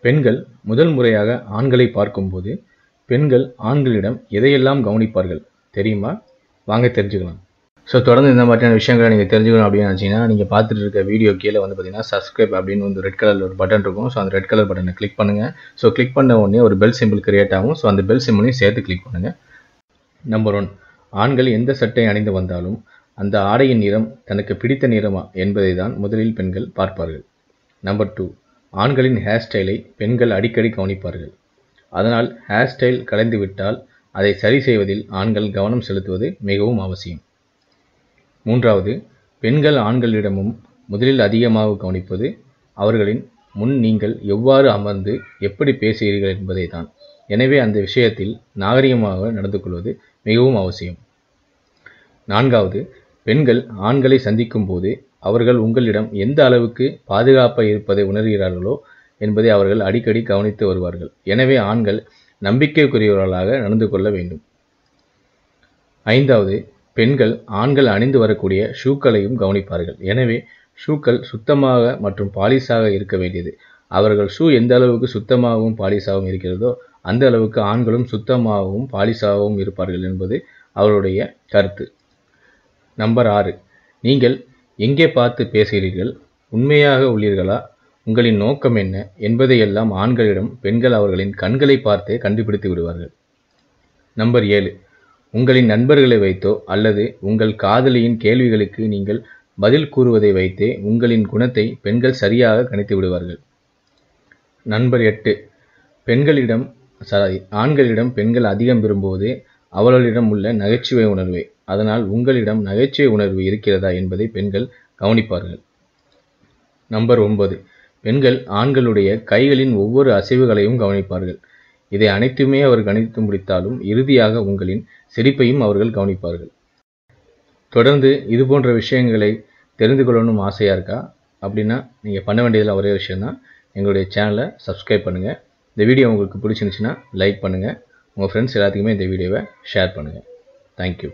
பெண்கள் முதல் முறையாக ஆண்களை பார்க்கும்போது பெண்கள் ஆண்களிடம் எதையெல்லாம் கவனிப்பார்கள் தெரியுமா? வாங்க தெரிஞ்சுக்கலாம். ஸோ தொடர்ந்து இந்த மாதிரியான விஷயங்களை நீங்கள் தெரிஞ்சுக்கணும் அப்படின்னு நினச்சிங்கன்னா நீங்கள் பார்த்துட்டு இருக்க வீடியோ கீழே வந்து பார்த்தீங்கன்னா சப்ஸ்கிரைப் அப்படின்னு வந்து ரெட் கலரில் ஒரு பட்டன் இருக்கும். ஸோ அந்த ரெட் கலர் பட்டனை கிளிக் பண்ணுங்கள். ஸோ கிளிக் பண்ண உடனே ஒரு பெல் சிம்பிள் கிரியேட் ஆகும். ஸோ அந்த பெல் சிம்பிளையும் சேர்த்து கிளிக் பண்ணுங்கள். நம்பர் 1, ஆண்கள் எந்த சட்டை அணிந்து வந்தாலும் அந்த ஆடையின் நிறம் தனக்கு பிடித்த நிறமா என்பதை தான் முதலில் பெண்கள் பார்ப்பார்கள். நம்பர் 2, ஆண்களின் ஹேர் ஸ்டைலை பெண்கள் அடிக்கடி கவனிப்பார்கள். அதனால் ஹேர் ஸ்டைல் கலைந்துவிட்டால் அதை சரி செய்வதில் ஆண்கள் கவனம் செலுத்துவது மிகவும் அவசியம். 3வது, பெண்கள் ஆண்களிடமும் முதலில் அதிகமாக கவனிப்பது அவர்களின் முன் நீங்கள் எவ்வாறு அமர்ந்து எப்படி பேசுகிறீர்கள் என்பதை தான். எனவே அந்த விஷயத்தில் நாகரிகமாக நடந்து கொள்வது மிகவும் அவசியம். 4வது, பெண்கள் ஆண்களை சந்திக்கும் போது அவர்கள் உங்களிடம் எந்த அளவுக்கு பாதுகாப்பாக இருப்பதை உணர்கிறார்களோ என்பதை அவர்கள் அடிக்கடி கவனித்து வருவார்கள். எனவே ஆண்கள் நம்பிக்கைக்குரியவர்களாக நடந்து கொள்ள வேண்டும். 5வது, பெண்கள் ஆண்கள் அணிந்து வரக்கூடிய ஷூக்களையும் கவனிப்பார்கள். எனவே ஷூக்கள் சுத்தமாக மற்றும் பாலிஷாக இருக்க வேண்டியது. அவர்கள் ஷூ எந்த அளவுக்கு சுத்தமாகவும் பாலிஷாகவும் இருக்கிறதோ அந்த அளவுக்கு ஆண்களும் சுத்தமாகவும் பாலிஷாகவும் இருப்பார்கள் என்பது அவருடைய கருத்து. நம்பர் 6, நீங்கள் எங்கே பார்த்து பேசுகிறீர்கள், உண்மையாக உள்ளீர்களா, உங்களின் நோக்கம் என்ன என்பதையெல்லாம் ஆண்களிடம் பெண்கள் அவர்களின் கண்களை பார்த்தே கண்டுபிடித்து விடுவார்கள். நம்பர் 7, உங்களின் நண்பர்களை வைத்தோ அல்லது உங்கள் காதலியின் கேள்விகளுக்கு நீங்கள் பதில் கூறுவதை வைத்தே உங்களின் குணத்தை பெண்கள் சரியாக கணித்து விடுவார்கள். நம்பர் 8, ஆண்களிடம் பெண்கள் அதிகம் விரும்புவது அவர்களிடம் உள்ள நகைச்சுவை உணர்வே. அதனால் உங்களிடம் நகைச்சுவை உணர்வு இருக்கிறதா என்பதை பெண்கள் கவனிப்பார்கள். நம்பர் 9, பெண்கள் ஆண்களுடைய கைகளின் ஒவ்வொரு அசைவுகளையும் கவனிப்பார்கள். இதை அனைத்துமே அவர் கணித்து முடித்தாலும் இறுதியாக உங்களின் சிரிப்பையும் அவர்கள் கவனிப்பார்கள். தொடர்ந்து இது போன்ற விஷயங்களை தெரிந்து கொள்ளணும் ஆசையாக இருக்கா அப்படின்னா நீங்கள் பண்ண வேண்டியதில் ஒரே விஷயம்தான், எங்களுடைய சேனலை சப்ஸ்கிரைப் பண்ணுங்கள். இந்த வீடியோ உங்களுக்கு பிடிச்சிருந்துச்சுன்னா லைக் பண்ணுங்கள். உங்கள் ஃப்ரெண்ட்ஸ் எல்லாத்துக்குமே இந்த வீடியோவை ஷேர் பண்ணுங்கள். தேங்க்யூ.